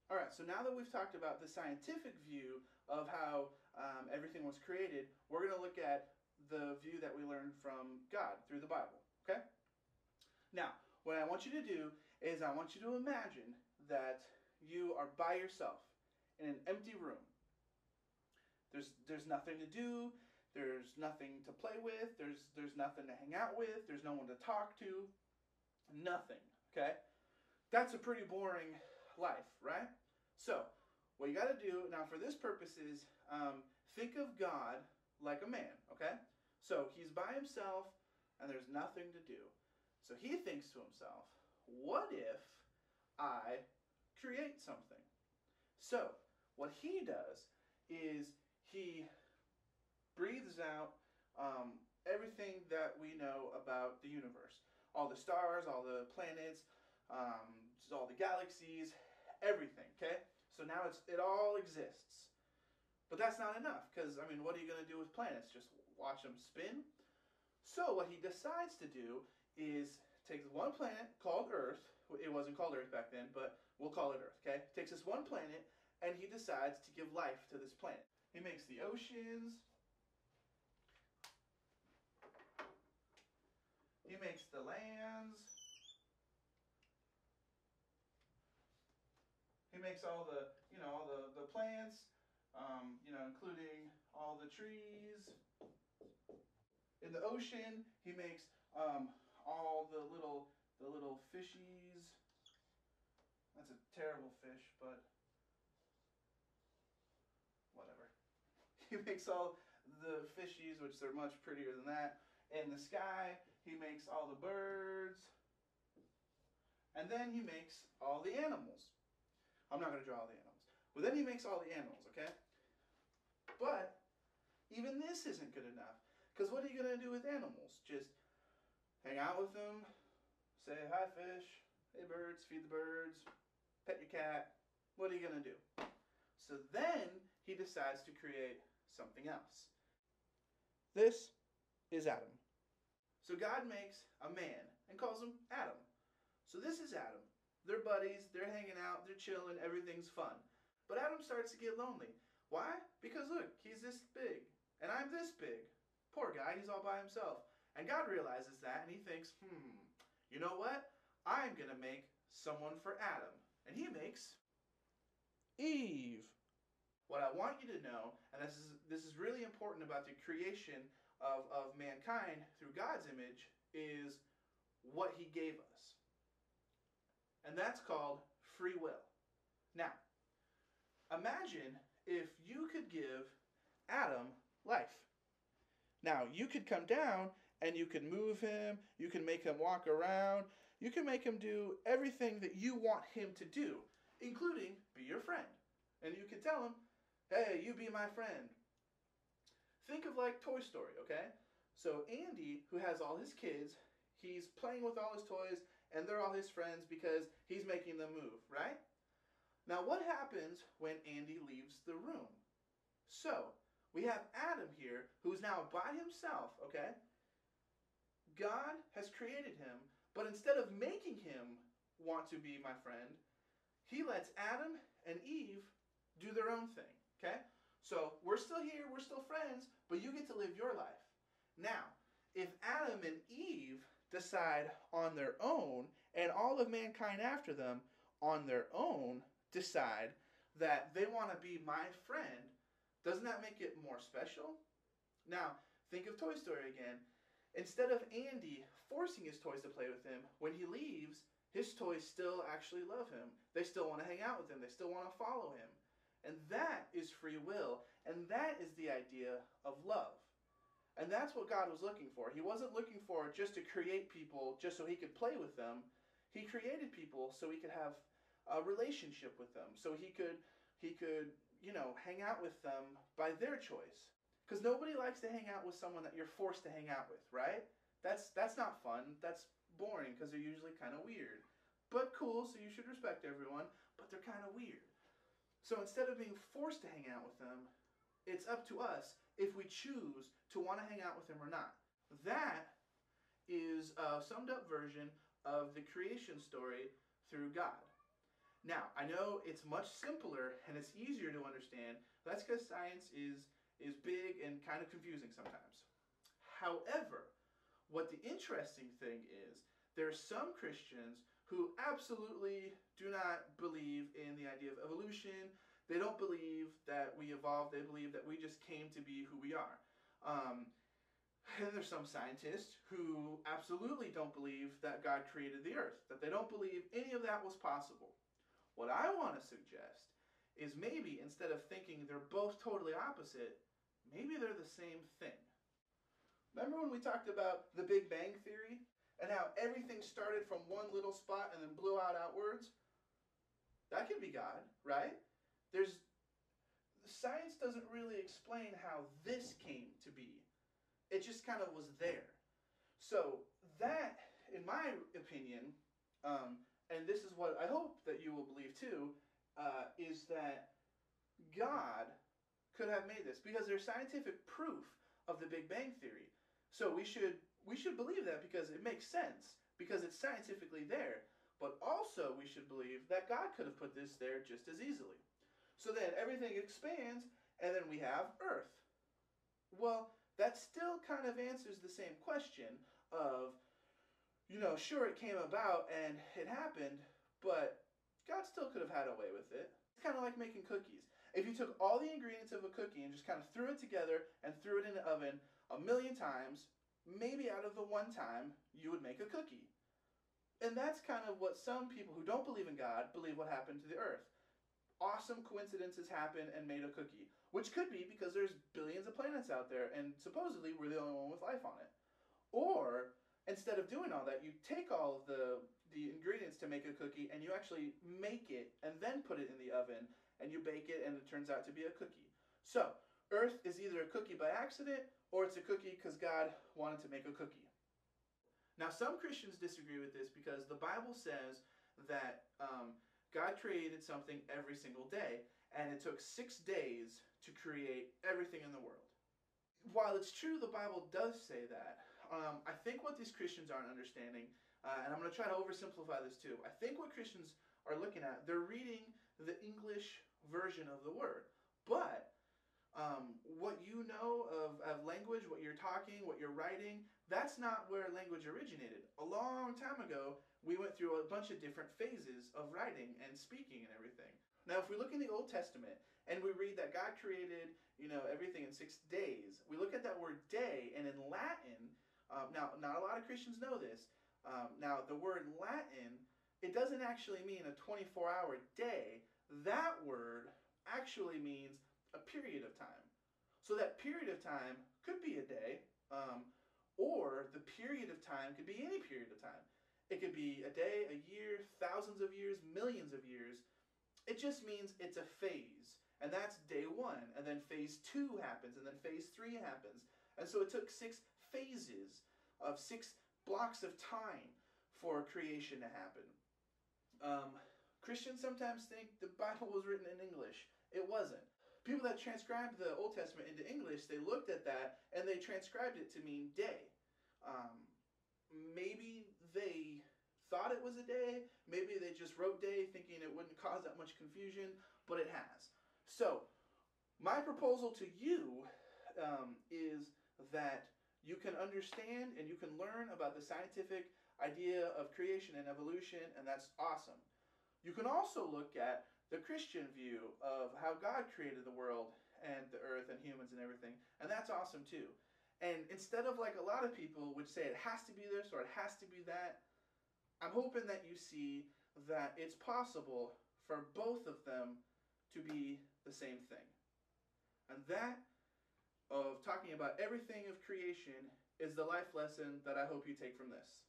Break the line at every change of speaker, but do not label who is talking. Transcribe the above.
All right, so now that we've talked about the scientific view of how everything was created, we're going to look at the view that we learned from God through the Bible, okay? Now, what I want you to do is I want you to imagine that you are by yourself in an empty room. There's nothing to do, there's nothing to play with, there's nothing to hang out with, there's no one to talk to, nothing, okay? That's a pretty boring life, right? So, what you got to do now for this purpose is think of God like a man, okay? So, he's by himself and there's nothing to do. So, he thinks to himself, what if I create something? So, what he does is he breathes out everything that we know about the universe. All the stars, all the planets, all the galaxies, everything, okay? So now it all exists. But that's not enough, because, I mean, what are you going to do with planets? Just watch them spin? So what he decides to do is takes one planet called Earth. It wasn't called Earth back then, but we'll call it Earth, okay? Takes this one planet, and he decides to give life to this planet. He makes the oceans. He makes the lands. He makes all the, all the plants, including all the trees. In the ocean, he makes all the little fishies. That's a terrible fish, but whatever. He makes all the fishies, which they're much prettier than that. In the sky, he makes all the birds. And then he makes all the animals. I'm not going to draw all the animals. But then he makes all the animals, okay? But even this isn't good enough. Because what are you going to do with animals? Just hang out with them, say, hi fish, hey birds, feed the birds, pet your cat. What are you going to do? So then he decides to create something else. This is Adam. So God makes a man and calls him Adam. So this is Adam. They're buddies, they're hanging out, they're chilling, everything's fun. But Adam starts to get lonely. Why? Because look, he's this big, and I'm this big. Poor guy, he's all by himself. And God realizes that, and he thinks, you know what? I'm going to make someone for Adam. And he makes Eve. What I want you to know, and this is really important about the creation of mankind through God's image, is what he gave us. And that's called free will. Now, imagine if you could give Adam life. Now, you could come down and you could move him, you can make him walk around, you can make him do everything that you want him to do, including be your friend. And you could tell him, hey, you be my friend. Think of like Toy Story, okay? So Andy, who has all his kids, he's playing with all his toys, and they're all his friends because he's making them move, right? Now what happens when Andy leaves the room? So, we have Adam here, who's now by himself, okay? God has created him, but instead of making him want to be my friend, he lets Adam and Eve do their own thing, okay? So, we're still here, we're still friends, but you get to live your life. Now, if Adam and Eve decide on their own, and all of mankind after them on their own decide that they want to be my friend, doesn't that make it more special? Now, think of Toy Story again. Instead of Andy forcing his toys to play with him, when he leaves, his toys still actually love him. They still want to hang out with him. They still want to follow him. And that is free will, and that is the idea of love. And that's what God was looking for. He wasn't looking for just to create people just so he could play with them. He created people so he could have a relationship with them, so he could hang out with them by their choice. Because nobody likes to hang out with someone that you're forced to hang out with, right? That's not fun. That's boring because they're usually kind of weird. But cool, so you should respect everyone, but they're kind of weird. So instead of being forced to hang out with them, it's up to us if we choose to want to hang out with them or not. That is a summed up version of the creation story through God. Now, I know it's much simpler and it's easier to understand. That's because science is big and kind of confusing sometimes. However, what the interesting thing is, there are some Christians who absolutely do not believe in the idea of evolution. They don't believe that we evolved. They believe that we just came to be who we are. And there's some scientists who absolutely don't believe that God created the earth, that they don't believe any of that was possible. What I want to suggest is maybe instead of thinking they're both totally opposite, maybe they're the same thing. Remember when we talked about the Big Bang Theory and how everything started from one little spot and then blew out outwards? That could be God, right? Science doesn't really explain how this came to be. It just kind of was there. So that, in my opinion, and this is what I hope that you will believe too, is that God could have made this because there's scientific proof of the Big Bang Theory. So we should believe that because it makes sense, because it's scientifically there. But also we should believe that God could have put this there just as easily. So then everything expands, and then we have Earth. Well, that still kind of answers the same question of, sure it came about and it happened, but God still could have had a way with it. It's kind of like making cookies. If you took all the ingredients of a cookie and just kind of threw it together and threw it in the oven 1,000,000 times, maybe out of the one time you would make a cookie. And that's kind of what some people who don't believe in God believe what happened to the earth. Awesome coincidences happen and made a cookie, which could be because there's billions of planets out there and supposedly we're the only one with life on it. Or instead of doing all that, you take all of the ingredients to make a cookie and you actually make it and then put it in the oven and you bake it and it turns out to be a cookie. So Earth is either a cookie by accident or it's a cookie because God wanted to make a cookie. Now some Christians disagree with this because the Bible says that God created something every single day, and it took 6 days to create everything in the world. While it's true the Bible does say that, I think what these Christians aren't understanding, and I'm going to try to oversimplify this too, I think what Christians are looking at, they're reading the English version of the word. But what you know of language, what you're talking, what you're writing, that's not where language originated. A long time ago, we went through a bunch of different phases of writing and speaking and everything. Now, if we look in the Old Testament and we read that God created, everything in 6 days, we look at that word day, and in Latin, now not a lot of Christians know this. Now, the word Latin, it doesn't actually mean a 24-hour day. That word actually means a period of time. So that period of time could be a day, or the period of time could be any period of time. It could be a day, a year, thousands of years, millions of years. It just means it's a phase. And that's day 1. And then phase 2 happens. And then phase 3 happens. And so it took 6 phases of 6 blocks of time for creation to happen. Christians sometimes think the Bible was written in English. It wasn't. People that transcribed the Old Testament into English, they looked at that and they transcribed it to mean day. Maybe they thought it was a day. Maybe they just wrote day thinking it wouldn't cause that much confusion, but it has. So, my proposal to you is that you can understand and you can learn about the scientific idea of creation and evolution, and that's awesome. You can also look at the Christian view of how God created the world and the earth and humans and everything, and that's awesome too. And instead of like a lot of people would say it has to be this or it has to be that, I'm hoping that you see that it's possible for both of them to be the same thing. And that of talking about everything of creation is the life lesson that I hope you take from this.